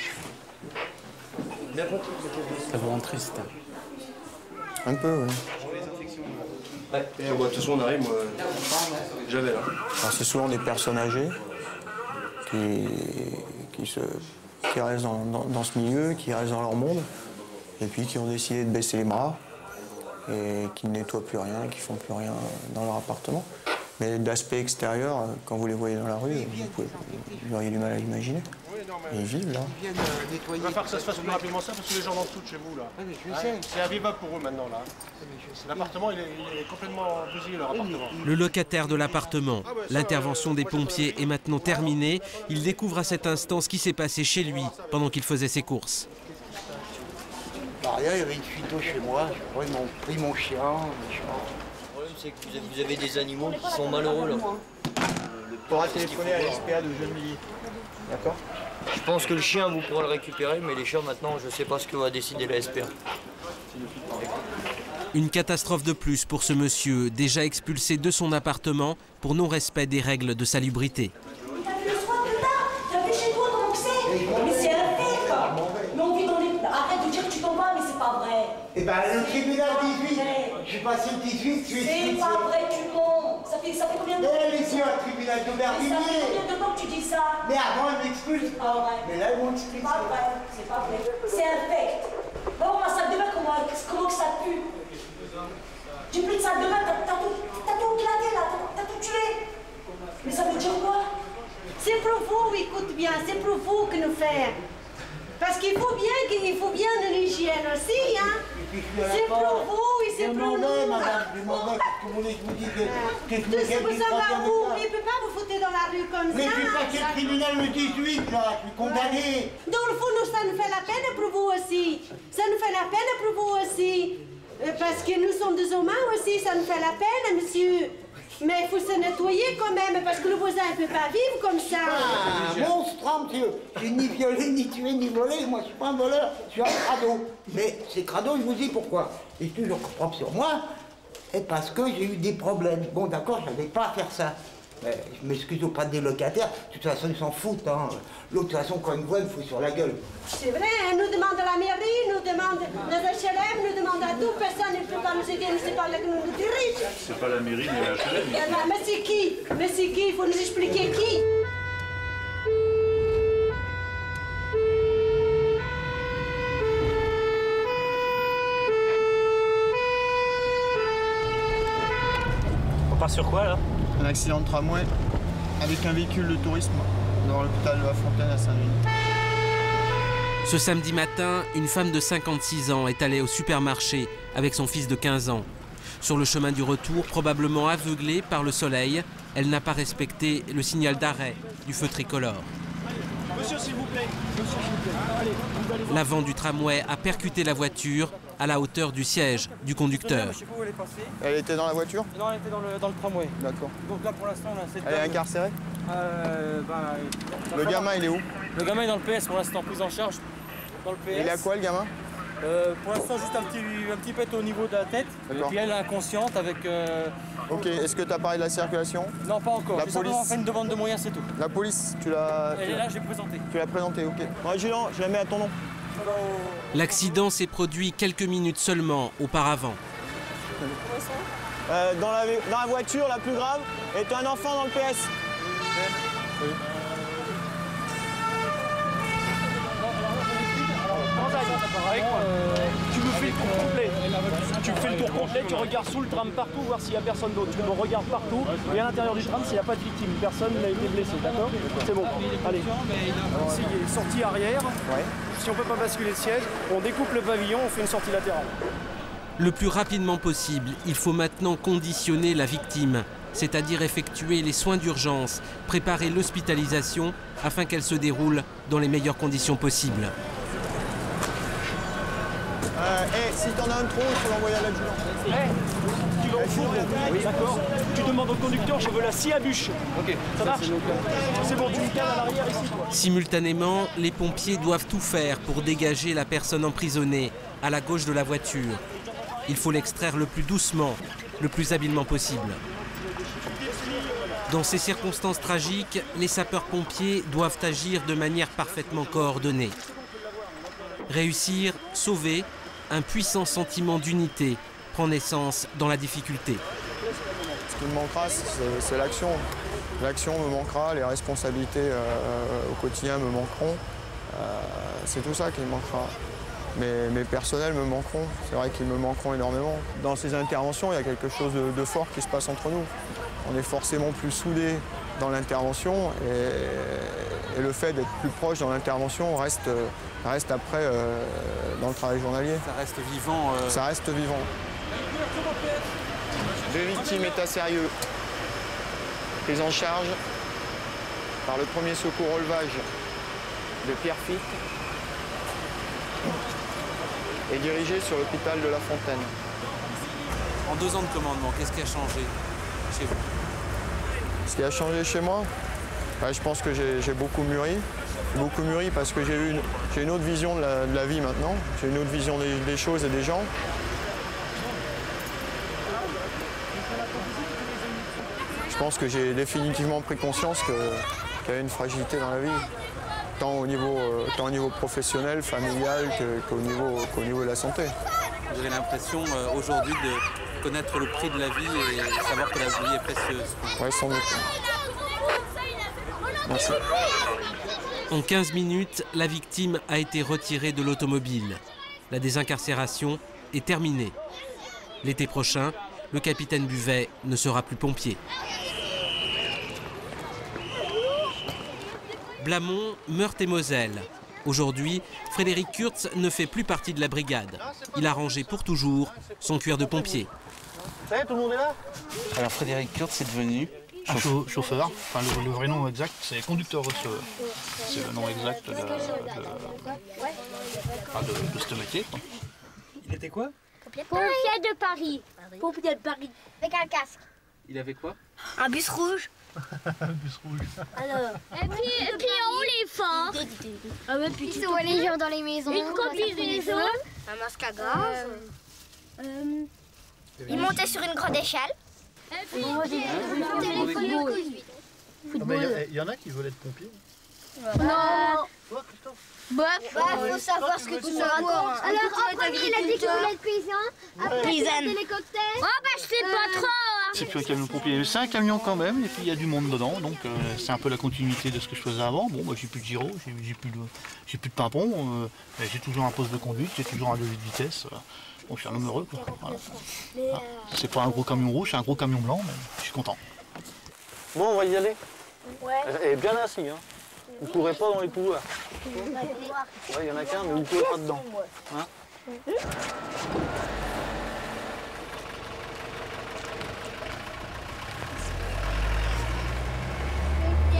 Ça vous rend triste. Un peu, oui. Ouais. Et de toute façon, on arrive, moi, j'avais là. Alors, c'est souvent des personnes âgées qui restent dans ce milieu, qui restent dans leur monde, et puis qui ont décidé de baisser les bras, et qui ne nettoient plus rien, qui ne font plus rien dans leur appartement. Mais d'aspect extérieur, quand vous les voyez dans la rue, vous auriez du mal à l'imaginer. Ils vivent là. On va faire que ça se fasse plus rapidement ça parce que les gens en dessous de chez vous là. C'est invivable pour eux maintenant là. L'appartement il est complètement bousillé leur appartement. Le locataire de l'appartement. L'intervention des pompiers est maintenant terminée. Il découvre à cet instant ce qui s'est passé chez lui pendant qu'il faisait ses courses. Il y avait une fuite d'eau chez moi, ils m'ont pris mon chien. Le problème c'est que vous avez des animaux qui sont malheureux là. Il faudra téléphoner à l'SPA de Gennevilliers. D'accord. Je pense que le chien vous pourrez le récupérer, mais les chiens maintenant je sais pas ce que va décider la SPA. Une catastrophe de plus pour ce monsieur, déjà expulsé de son appartement pour non-respect des règles de salubrité. T'as vu le soir de là? T'as vu chez toi comment c'est? Mais c'est un fait quoi. Mais on vit dans les... Arrête de dire que tu t'en vas, mais c'est pas vrai. Eh ben le tribunal 18, je suis passé le 18, tu es... C'est pas vrai, tu mens. Ça fait combien de temps? Mais c'est un tribunal d'Aubervilliers. Ça fait combien de temps que tu dis ça? Mais avant, elle m'expulse. C'est pas vrai. Mais là, ils m'ont expulsé. C'est pas vrai, c'est pas vrai. C'est un fait. Va voir ma salle de bain, comment que ça pue. J'ai plus de salle de bain, t'as tout éclaté là, t'as tout tué. Mais ça veut dire quoi? C'est pour vous, écoute bien, c'est pour vous que nous faisons. Parce qu'il faut bien de l'hygiène aussi, hein. C'est pour vous et c'est pour nous. Madame, je demandais que vous voulez que je vous dise que je Tout ce que ça va vous, il ne peut pas vous foutre dans la rue comme mais ça. je suis passé le tribunal le 18, là, je suis condamné. Dans le fond, ça nous fait la peine pour vous aussi. Ça nous fait la peine pour vous aussi. Parce que nous sommes des humains aussi, ça nous fait la peine, monsieur. Mais il faut se nettoyer quand même, parce que le voisin ne peut pas vivre comme ça. Ah, monstre, monsieur. Je n'ai ni violé, ni tué, ni volé. Moi, je suis pas un voleur, je suis un crado. Mais ces crados, je vous dis pourquoi. J'ai toujours propre sur moi, et parce que j'ai eu des problèmes. Bon, d'accord, je n'avais pas à faire ça. Mais je m'excuse auprès des locataires, de toute façon, ils s'en foutent. Hein. L'autre, de toute façon, quand ils me voient, ils me foutent sur la gueule. C'est vrai, hein, nous demande la mairie, nous demande les HLM, nous demande à tout, personne ne peut pas nous aider, c'est pas là que nous dirige. C'est pas la mairie mais la HLM. Mais c'est qui? Mais c'est qui? Il faut nous expliquer qui. On part sur quoi là? Un accident de tramway avec un véhicule de tourisme dans l'hôpital de la Fontaine à Saint-Denis. Ce samedi matin, une femme de 56 ans est allée au supermarché avec son fils de 15 ans. Sur le chemin du retour, probablement aveuglée par le soleil, elle n'a pas respecté le signal d'arrêt du feu tricolore. Monsieur, s'il vous plaît. Monsieur, s'il vous plaît. Allez, vous allez voir. L'avant du tramway a percuté la voiture à la hauteur du siège du conducteur. Elle était dans la voiture? Non, elle était dans le tramway. D'accord. Donc là, pour l'instant, on a cette Elle est incarcérée? Le gamin, il est où? Le gamin est dans le PS pour l'instant, prise en charge dans le PS. Il a quoi, le gamin? Pour l'instant, juste un petit pet au niveau de la tête. Et puis elle est inconsciente avec... Ok, est-ce que tu as parlé de la circulation? Non, pas encore. La J'ai police? simplement fait une demande de moyens, c'est tout. La police, tu l'as... Elle est là, j'ai présenté. Tu l'as présenté, ok. Bon, Julien, je la mets à ton nom. L'accident s'est produit quelques minutes seulement auparavant. Dans la voiture, la plus grave, est un enfant dans le PS. Oui. Tu me fais le tour complet. Tu me fais le tour complet, tu regardes sous le tram partout, voir s'il n'y a personne d'autre. Tu me regardes partout et à l'intérieur du tram s'il n'y a pas de victime. Personne n'a été blessé, d'accord? C'est bon. Allez. Ici, il est sortie arrière. Ouais. Si on ne peut pas basculer le siège, on découpe le pavillon, on fait une sortie latérale. Le plus rapidement possible, il faut maintenant conditionner la victime, c'est-à-dire effectuer les soins d'urgence, préparer l'hospitalisation afin qu'elle se déroule dans les meilleures conditions possibles. Si t'en as un trop, il faut l'envoyer à l'adjudant. Tu vas au four, oui, d'accord. Tu demandes au conducteur, je veux la scie à bûche. Ok, ça marche. C'est bon, tu me cales à l'arrière ici, quoi. Simultanément, les pompiers doivent tout faire pour dégager la personne emprisonnée à la gauche de la voiture. Il faut l'extraire le plus doucement, le plus habilement possible. Dans ces circonstances tragiques, les sapeurs-pompiers doivent agir de manière parfaitement coordonnée. Réussir, sauver, un puissant sentiment d'unité prend naissance dans la difficulté. Ce qui me manquera, c'est l'action. L'action me manquera, les responsabilités au quotidien me manqueront. C'est tout ça qui me manquera. Mes personnels me manqueront, c'est vrai qu'ils me manqueront énormément. Dans ces interventions, il y a quelque chose de fort qui se passe entre nous. On est forcément plus soudés dans l'intervention et le fait d'être plus proche dans l'intervention reste après dans le travail journalier. Ça reste vivant. Ça reste vivant. 2 victimes état sérieux. Prise en charge par le premier secours relevage de Pierrefitte et dirigé sur l'hôpital de La Fontaine. En 2 ans de commandement, qu'est-ce qui a changé chez vous? Ce qui a changé chez moi, je pense que j'ai beaucoup mûri. Beaucoup mûri parce que j'ai une autre vision de la vie maintenant. J'ai une autre vision des choses et des gens. Je pense que j'ai définitivement pris conscience qu'il y avait une fragilité dans la vie. Tant au niveau professionnel, familial qu'au niveau de la santé. Vous avez l'impression aujourd'hui de connaître le prix de la vie et savoir que la vie est précieuse. Oui, sans doute. Merci. En 15 minutes, la victime a été retirée de l'automobile. La désincarcération est terminée. L'été prochain, le capitaine Buvet ne sera plus pompier. Blamont, Meurthe-et-Moselle. Aujourd'hui, Frédéric Kurtz ne fait plus partie de la brigade. Il a rangé pour toujours son cuir de pompier. Ça y est, tout le monde est là? Alors Frédéric Kurtz est devenu chauffeur. Enfin, le vrai nom exact, c'est conducteur-receveur. C'est le nom exact de ce métier. Il était quoi? Pompier de Paris. Pompier de Paris. Avec un casque. Il avait quoi? Un bus rouge. Un bus rouge. Alors. Et puis en haut les forts. Ah ouais, puis ils sont les gens dans les maisons. Une combinaison. Un masque à gaz. Ils montaient sur une grande échelle. Et puis il y en a qui veulent être pompiers. Non. Toi, Christophe? Faut savoir ce que tu racontes. Alors, en premier, il a dit qu'il voulait être paysan. Après, il a fait l'hélicoptère. Oh, je sais pas trop. C'est plus un camion pompier, c'est un camion quand même, et puis il y a du monde dedans, donc c'est un peu la continuité de ce que je faisais avant. Bon, j'ai plus de gyro, j'ai plus de pimpon, j'ai toujours un poste de conduite, j'ai toujours un levier de vitesse. Bon, je suis un homme heureux, quoi. Voilà. C'est pas un gros camion rouge, c'est un gros camion blanc, mais je suis content. Bon, on va y aller. Ouais. Et bien assis, hein. Vous ne courez pas dans les couloirs. Ouais, il y en a qu'un, mais vous ne courez pas dedans. Hein?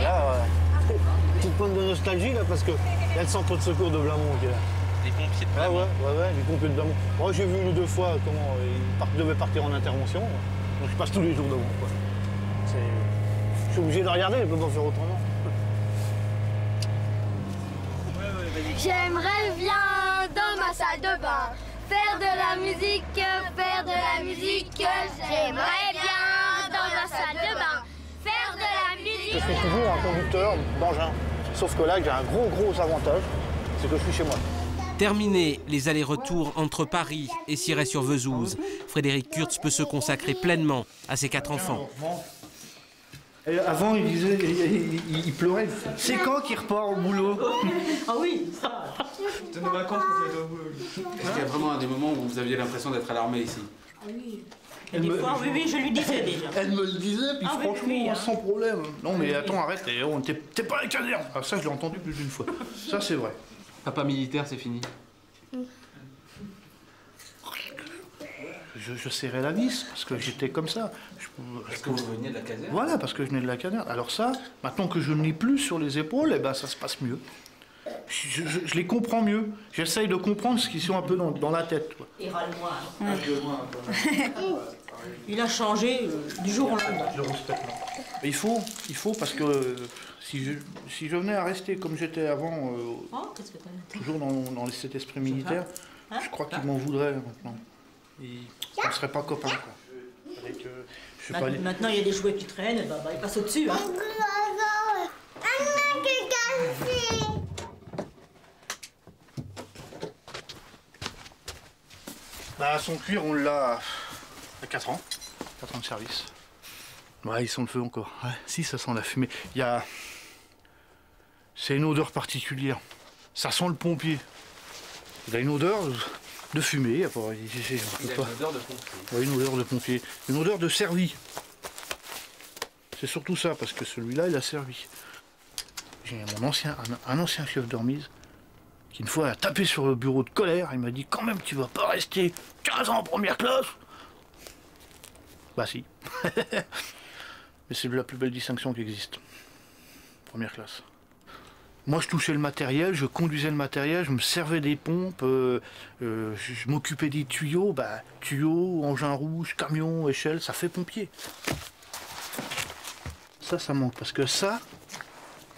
Là, petite pointe de nostalgie, là, parce qu'il y a le centre de secours de Blamont qui est là. Les pompiers de Blamont. Ouais, les pompiers de Blamont. Moi, j'ai vu 1 ou 2 fois comment ils devaient partir en intervention. Donc, je passe tous les jours devant, quoi. Je suis obligé de regarder, je ne peux pas faire autrement. J'aimerais bien dans ma salle de bain faire de la musique, faire de la musique. J'aimerais bien dans ma salle de bain faire de la musique. Je suis toujours un conducteur d'engin. Sauf que là, j'ai un gros avantage, c'est que je suis chez moi. Terminé les allers-retours entre Paris et Cirey-sur-Vesouse, Frédéric Kurtz peut se consacrer pleinement à ses 4 enfants. Et avant, il disait, il pleurait. C'est quand qu'il repart au boulot? Ah oui. Est-ce qu'il y a vraiment des moments où vous aviez l'impression d'être à l'armée ici? Ah oui. Et des fois, oui, je lui disais déjà. Elle me le disait, puis franchement, sans problème. Non, mais attends, arrête, t'es pas un caserne. Ah, ça, je l'ai entendu plus d'une fois. Ça, c'est vrai. Papa militaire, c'est fini. Je serrais la vis, parce que j'étais comme ça. Parce que vous veniez de la caserne? Voilà, parce que je venais de la caserne. Alors ça, maintenant que je n'ai plus sur les épaules, eh ben, ça se passe mieux. Je les comprends mieux. J'essaye de comprendre ce qu'ils sont un peu dans la tête. Quoi. Il râle moins. Il a changé du jour au lendemain. Il faut parce que si je venais à rester comme j'étais avant, toujours dans cet esprit militaire, je crois qu'ils m'en voudraient maintenant. On ne serait pas copains. Quoi. Maintenant, il y a des jouets qui traînent, bah, il passe au-dessus. Hein. Bah, son cuir, on l'a à 4 ans. 4 ans de service. Ouais, ils sont le feu encore. Ouais, si, ça sent la fumée. C'est une odeur particulière. Ça sent le pompier. Il a une odeur de fumée. Il a une odeur de pompier. Ouais, une odeur de pompier. Une odeur de servi. C'est surtout ça, parce que celui-là, il a servi. J'ai un ancien chef d'ormise qui une fois a tapé sur le bureau de colère. Il m'a dit, quand même, tu vas pas rester 15 ans en première classe. Bah si. Mais c'est la plus belle distinction qui existe. Première classe. Moi, je touchais le matériel, je conduisais le matériel, je me servais des pompes, je m'occupais des tuyaux. Bah, tuyaux, engin rouge, camion, échelle, ça fait pompier. Ça manque. Parce que ça,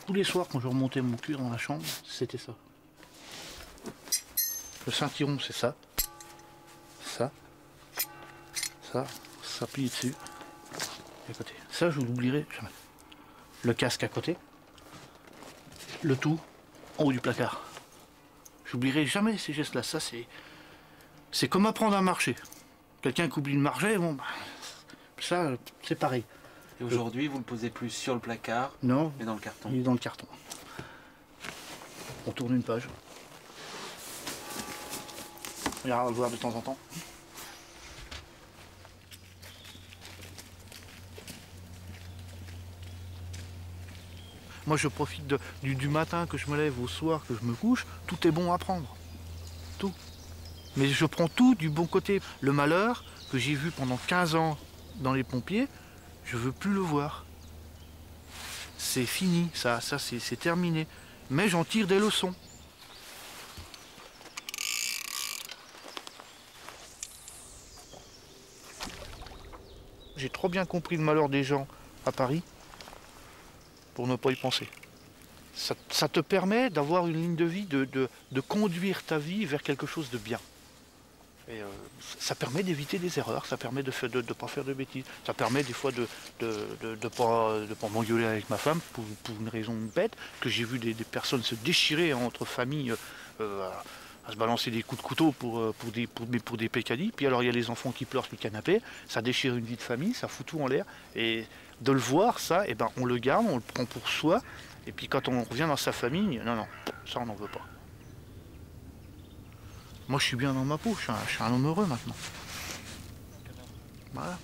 tous les soirs, quand je remontais mon cuir dans la chambre, c'était ça. Le ceinturon, c'est ça. Ça plie dessus. Et à côté. Ça, je l'oublierai jamais. Le casque à côté. Le tout en haut du placard. J'oublierai jamais ces gestes-là. Ça, c'est comme apprendre à marcher. Quelqu'un qui oublie de marcher, bon, bah, ça, c'est pareil. Et aujourd'hui, vous le posez plus sur le placard, non, mais dans le carton. Il est dans le carton. On tourne une page. On ira le voir de temps en temps. Moi, je profite du matin que je me lève au soir que je me couche. Tout est bon à prendre. Tout. Mais je prends tout du bon côté. Le malheur que j'ai vu pendant 15 ans dans les pompiers, je veux plus le voir. C'est fini, ça c'est terminé. Mais j'en tire des leçons. J'ai trop bien compris le malheur des gens à Paris pour ne pas y penser. Ça te permet d'avoir une ligne de vie, de conduire ta vie vers quelque chose de bien. Et ça permet d'éviter des erreurs, ça permet de ne pas faire de bêtises, ça permet des fois de pas m'engueuler avec ma femme pour une raison bête, que j'ai vu des personnes se déchirer entre familles, à se balancer des coups de couteau pour des pécadilles. Puis alors il y a les enfants qui pleurent sur le canapé, ça déchire une vie de famille, ça fout tout en l'air. Et de le voir, ça, et ben, on le garde, on le prend pour soi. Et puis quand on revient dans sa famille, non, ça on n'en veut pas. Moi je suis bien dans ma peau, je suis un homme heureux maintenant. Voilà.